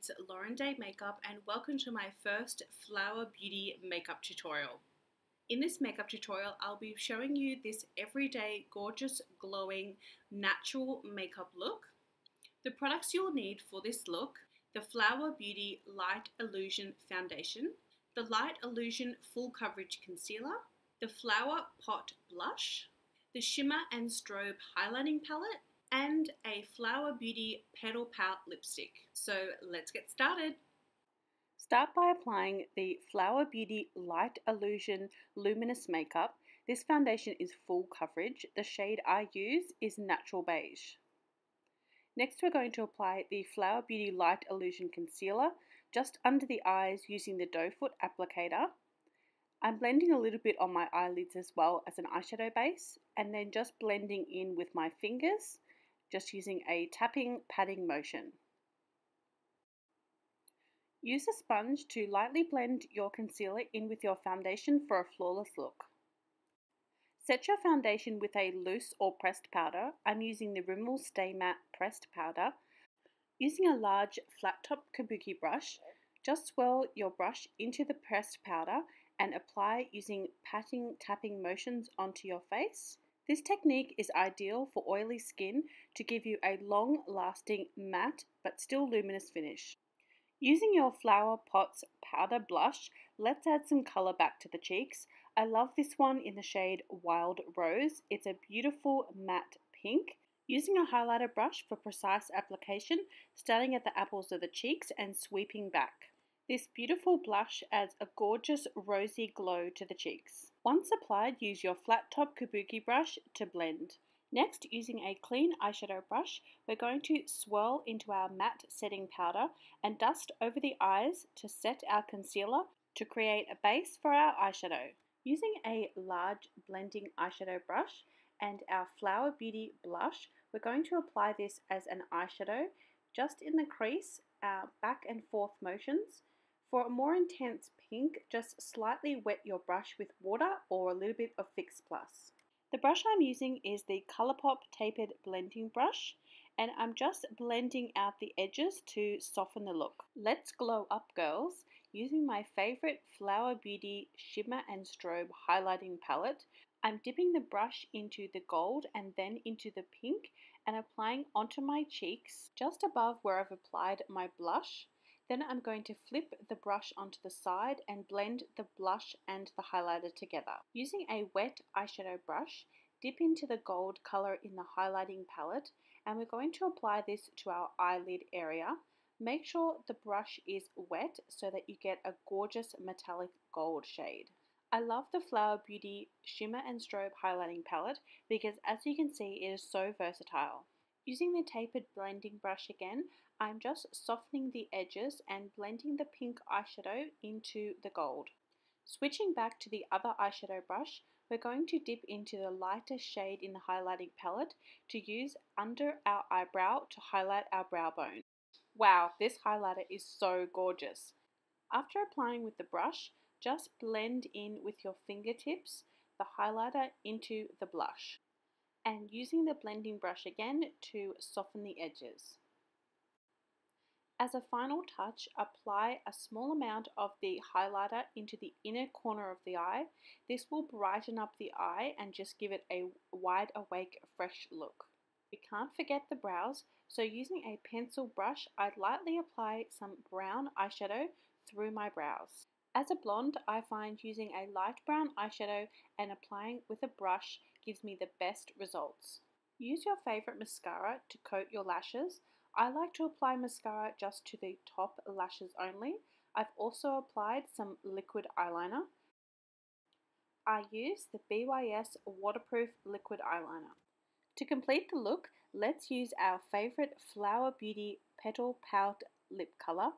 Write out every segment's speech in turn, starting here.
it's Lauren Day Makeup and welcome to my first Flower Beauty makeup tutorial. In this makeup tutorial, I'll be showing you this everyday, gorgeous, glowing, natural makeup look. The products you'll need for this look: the Flower Beauty Light Illusion Foundation, the Light Illusion Full Coverage Concealer, the Flower Pot Blush, the Shimmer and Strobe Highlighting Palette, and a Flower Beauty Petal Pout lipstick. So let's get started. Start by applying the Flower Beauty Light Illusion Luminous Makeup. This foundation is full coverage. The shade I use is Natural Beige. Next, we're going to apply the Flower Beauty Light Illusion Concealer just under the eyes using the doe foot applicator. I'm blending a little bit on my eyelids as well as an eyeshadow base, and then just blending in with my fingers, just using a tapping, patting motion. Use a sponge to lightly blend your concealer in with your foundation for a flawless look. Set your foundation with a loose or pressed powder. I'm using the Rimmel Stay Matte Pressed Powder. Using a large flat top kabuki brush, just swirl your brush into the pressed powder and apply using patting, tapping motions onto your face. This technique is ideal for oily skin to give you a long-lasting matte but still luminous finish. Using your Flower Pot's powder blush, let's add some colour back to the cheeks. I love this one in the shade Wild Rose. It's a beautiful matte pink. Using a highlighter brush for precise application, starting at the apples of the cheeks and sweeping back. This beautiful blush adds a gorgeous rosy glow to the cheeks. Once applied, use your flat top kabuki brush to blend. Next, using a clean eyeshadow brush, we're going to swirl into our matte setting powder and dust over the eyes to set our concealer to create a base for our eyeshadow. Using a large blending eyeshadow brush and our Flower Beauty blush, we're going to apply this as an eyeshadow just in the crease, back and forth motions. For a more intense pink, just slightly wet your brush with water or a little bit of Fix Plus. The brush I'm using is the Colourpop Tapered blending brush, and I'm just blending out the edges to soften the look. Let's glow up, girls. Using my favorite Flower Beauty Shimmer and Strobe highlighting palette, I'm dipping the brush into the gold and then into the pink and applying onto my cheeks just above where I've applied my blush. Then I'm going to flip the brush onto the side and blend the blush and the highlighter together. Using a wet eyeshadow brush, dip into the gold color in the highlighting palette, and we're going to apply this to our eyelid area. Make sure the brush is wet so that you get a gorgeous metallic gold shade. I love the Flower Beauty Shimmer and Strobe highlighting palette because, as you can see, it is so versatile. Using the Tapered blending brush again, I'm just softening the edges and blending the pink eyeshadow into the gold. Switching back to the other eyeshadow brush, we're going to dip into the lighter shade in the highlighting palette to use under our eyebrow to highlight our brow bone. Wow, this highlighter is so gorgeous. After applying with the brush, just blend in with your fingertips the highlighter into the blush, and using the blending brush again to soften the edges. As a final touch, apply a small amount of the highlighter into the inner corner of the eye. This will brighten up the eye and just give it a wide awake, fresh look. We can't forget the brows, so using a pencil brush, I'd lightly apply some brown eyeshadow through my brows. As a blonde, I find using a light brown eyeshadow and applying with a brush gives me the best results. Use your favorite mascara to coat your lashes. I like to apply mascara just to the top lashes only. I've also applied some liquid eyeliner. I use the BYS Waterproof Liquid Eyeliner. To complete the look, let's use our favorite Flower Beauty Petal Pout lip color.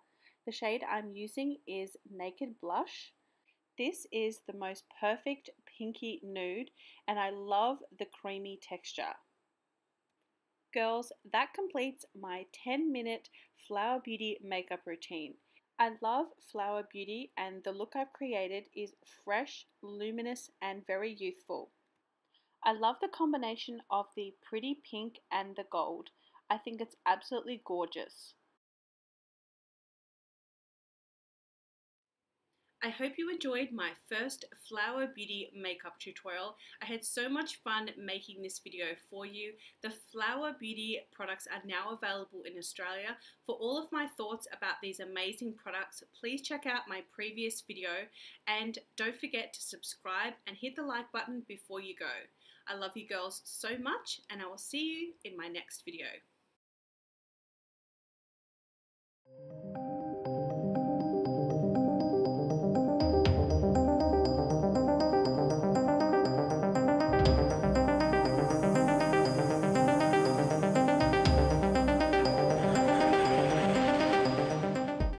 The shade I'm using is Naked Blush. This is the most perfect pinky nude and I love the creamy texture. Girls, that completes my 10-minute Flower Beauty makeup routine. I love Flower Beauty and the look I've created is fresh, luminous and very youthful. I love the combination of the pretty pink and the gold. I think it's absolutely gorgeous. I hope you enjoyed my first Flower Beauty makeup tutorial. I had so much fun making this video for you. The Flower Beauty products are now available in Australia. For all of my thoughts about these amazing products, please check out my previous video and don't forget to subscribe and hit the like button before you go. I love you girls so much and I will see you in my next video.